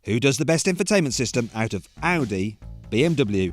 Who does the best infotainment system out of Audi, BMW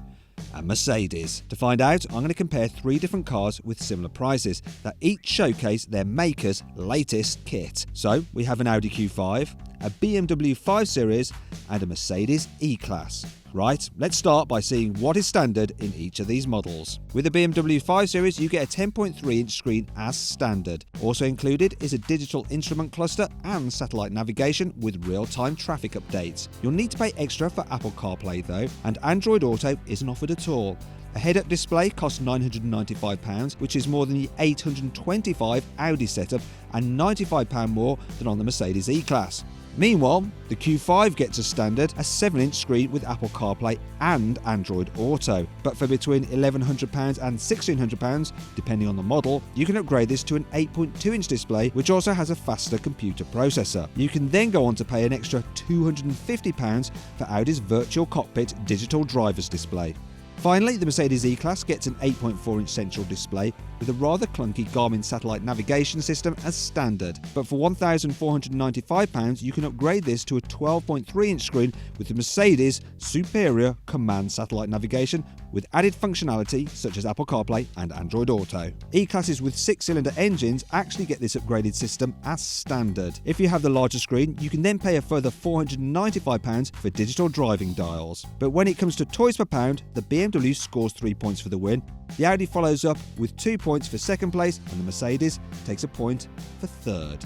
and Mercedes? To find out, I'm going to compare 3 different cars with similar prices that each showcase their maker's latest kit. So we have an Audi Q5, a BMW 5 Series and a Mercedes E-Class. Right, let's start by seeing what is standard in each of these models. With the BMW 5 Series, you get a 10.3-inch screen as standard. Also included is a digital instrument cluster and satellite navigation with real-time traffic updates. You'll need to pay extra for Apple CarPlay though, and Android Auto isn't offered at all. A head-up display costs £995, which is more than the £825 Audi setup and £95 more than on the Mercedes E-Class. Meanwhile, the Q5 gets as standard a 7-inch screen with Apple CarPlay and Android Auto. But for between £1,100 and £1,600, depending on the model, you can upgrade this to an 8.2-inch display, which also has a faster computer processor. You can then go on to pay an extra £250 for Audi's Virtual Cockpit digital driver's display. Finally, the Mercedes E-Class gets an 8.4-inch central display with a rather clunky Garmin satellite navigation system as standard. But for £1,495, you can upgrade this to a 12.3-inch screen with the Mercedes superior COMAND satellite navigation with added functionality such as Apple CarPlay and Android Auto. E-Classes with 6-cylinder engines actually get this upgraded system as standard. If you have the larger screen, you can then pay a further £495 for digital driving dials. But when it comes to toys per pound, the BMW scores 3 points for the win. The Audi follows up with 2 points for second place, and the Mercedes takes a point for third.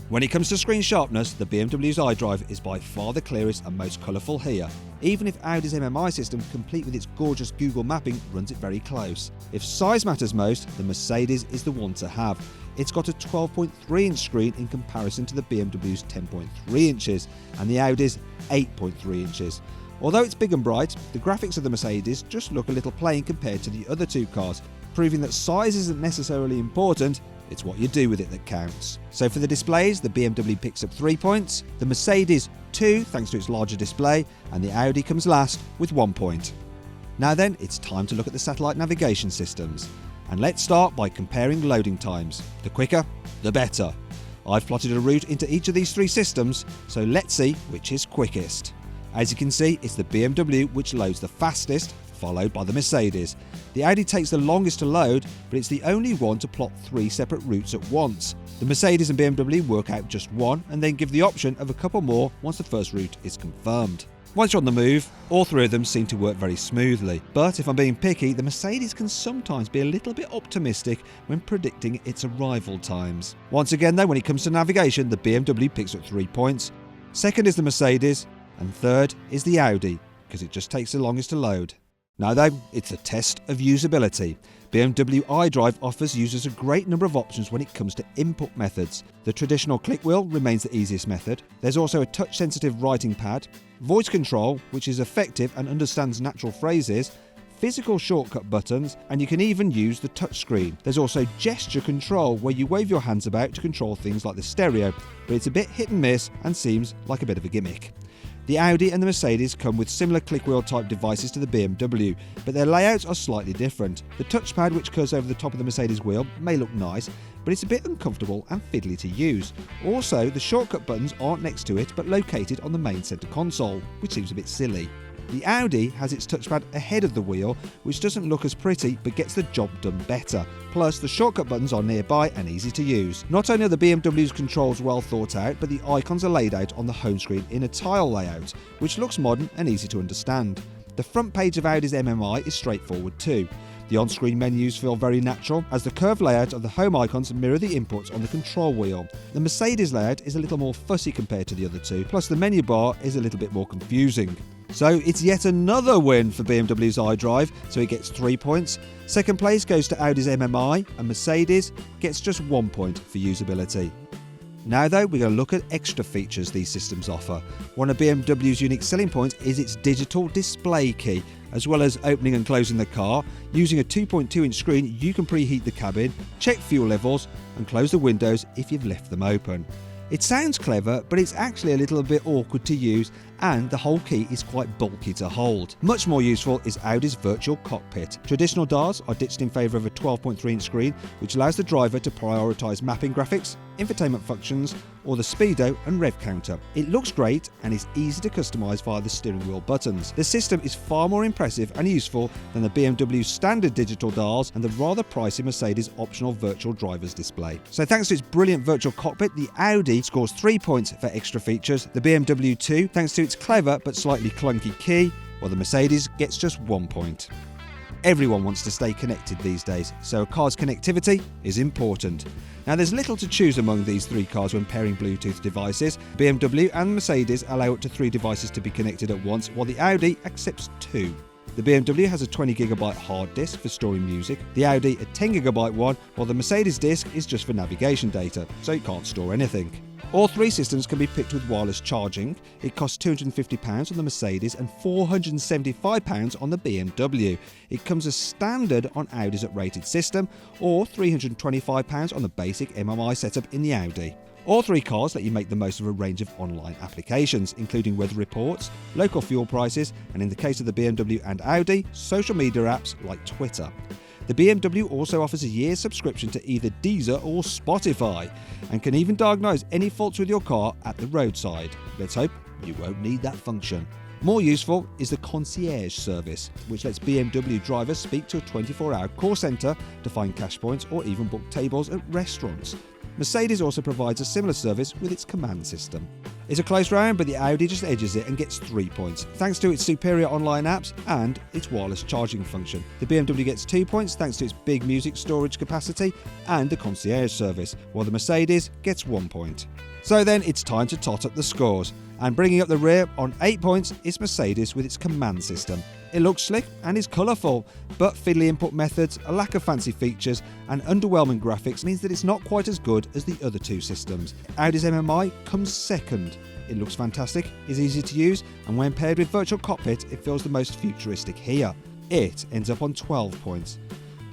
When it comes to screen sharpness, the BMW's iDrive is by far the clearest and most colourful here, even if Audi's MMI system, complete with its gorgeous Google mapping, runs it very close. If size matters most, the Mercedes is the one to have. It's got a 12.3-inch screen in comparison to the BMW's 10.3 inches and the Audi's 8.3 inches. Although it's big and bright, the graphics of the Mercedes just look a little plain compared to the other two cars, proving that size isn't necessarily important, it's what you do with it that counts. So for the displays, the BMW picks up 3 points, the Mercedes 2 thanks to its larger display, and the Audi comes last with 1 point. Now then, it's time to look at the satellite navigation systems. And let's start by comparing loading times. The quicker, the better. I've plotted a route into each of these 3 systems, so let's see which is quickest. As you can see, it's the BMW which loads the fastest, followed by the Mercedes. The Audi takes the longest to load, but it's the only one to plot 3 separate routes at once. The Mercedes and BMW work out just one and then give the option of a couple more once the first route is confirmed. Once you're on the move, all 3 of them seem to work very smoothly. But if I'm being picky, the Mercedes can sometimes be a little bit optimistic when predicting its arrival times. Once again though, when it comes to navigation, the BMW picks up 3 points. Second is the Mercedes, and third is the Audi, because it just takes the longest to load. Now though, it's a test of usability. BMW iDrive offers users a great number of options when it comes to input methods. The traditional click wheel remains the easiest method. There's also a touch-sensitive writing pad, voice control, which is effective and understands natural phrases, physical shortcut buttons, and you can even use the touchscreen. There's also gesture control, where you wave your hands about to control things like the stereo, but it's a bit hit and miss and seems like a bit of a gimmick. The Audi and the Mercedes come with similar clickwheel type devices to the BMW, but their layouts are slightly different. The touchpad, which curves over the top of the Mercedes wheel, may look nice, but it's a bit uncomfortable and fiddly to use. Also, the shortcut buttons aren't next to it but located on the main centre console, which seems a bit silly. The Audi has its touchpad ahead of the wheel, which doesn't look as pretty but gets the job done better. Plus, the shortcut buttons are nearby and easy to use. Not only are the BMW's controls well thought out, but the icons are laid out on the home screen in a tile layout, which looks modern and easy to understand. The front page of Audi's MMI is straightforward too. The on-screen menus feel very natural, as the curved layout of the home icons mirror the inputs on the control wheel. The Mercedes layout is a little more fussy compared to the other two, plus the menu bar is a little bit more confusing. So it's yet another win for BMW's iDrive, so it gets 3 points. Second place goes to Audi's MMI, and Mercedes gets just 1 point for usability. Now though, we're going to look at extra features these systems offer. One of BMW's unique selling points is its digital display key. As well as opening and closing the car, using a 2.2-inch screen, you can preheat the cabin, check fuel levels, and close the windows if you've left them open. It sounds clever, but it's actually a little bit awkward to use, and the whole key is quite bulky to hold. Much more useful is Audi's Virtual Cockpit. Traditional dials are ditched in favour of a 12.3-inch screen, which allows the driver to prioritise mapping graphics, infotainment functions, or the speedo and rev counter. It looks great and is easy to customise via the steering wheel buttons. The system is far more impressive and useful than the BMW standard digital dials and the rather pricey Mercedes optional virtual driver's display. So thanks to its brilliant virtual cockpit, the Audi scores 3 points for extra features, the BMW 2 thanks to its clever but slightly clunky key, while the Mercedes gets just 1 point. Everyone wants to stay connected these days, so a car's connectivity is important. Now there's little to choose among these 3 cars when pairing Bluetooth devices. BMW and Mercedes allow up to 3 devices to be connected at once, while the Audi accepts 2. The BMW has a 20GB hard disk for storing music, the Audi a 10GB one, while the Mercedes disk is just for navigation data, so it can't store anything. All 3 systems can be picked with wireless charging. It costs £250 on the Mercedes and £475 on the BMW. It comes as standard on Audi's uprated system, or £325 on the basic MMI setup in the Audi. All 3 cars let you make the most of a range of online applications, including weather reports, local fuel prices, and in the case of the BMW and Audi, social media apps like Twitter. The BMW also offers a year's subscription to either Deezer or Spotify, and can even diagnose any faults with your car at the roadside. Let's hope you won't need that function. More useful is the concierge service, which lets BMW drivers speak to a 24-hour call centre to find cash points or even book tables at restaurants. Mercedes also provides a similar service with its COMAND system. It's a close round, but the Audi just edges it and gets 3 points, thanks to its superior online apps and its wireless charging function. The BMW gets 2 points thanks to its big music storage capacity and the concierge service, while the Mercedes gets 1 point. So then it's time to tot up the scores, and bringing up the rear on 8 points is Mercedes with its COMAND system. It looks slick and is colourful, but fiddly input methods, a lack of fancy features and underwhelming graphics means that it's not quite as good as the other 2 systems. Audi's MMI comes second. It looks fantastic, is easy to use, and when paired with virtual cockpit it feels the most futuristic here. It ends up on 12 points.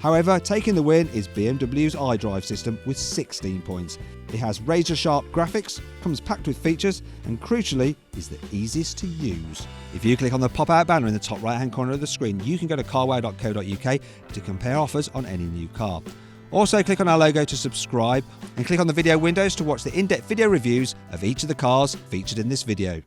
However, taking the win is BMW's iDrive system with 16 points. It has razor-sharp graphics, comes packed with features, and crucially, is the easiest to use. If you click on the pop-out banner in the top right-hand corner of the screen, you can go to carwow.co.uk to compare offers on any new car. Also, click on our logo to subscribe, and click on the video windows to watch the in-depth video reviews of each of the cars featured in this video.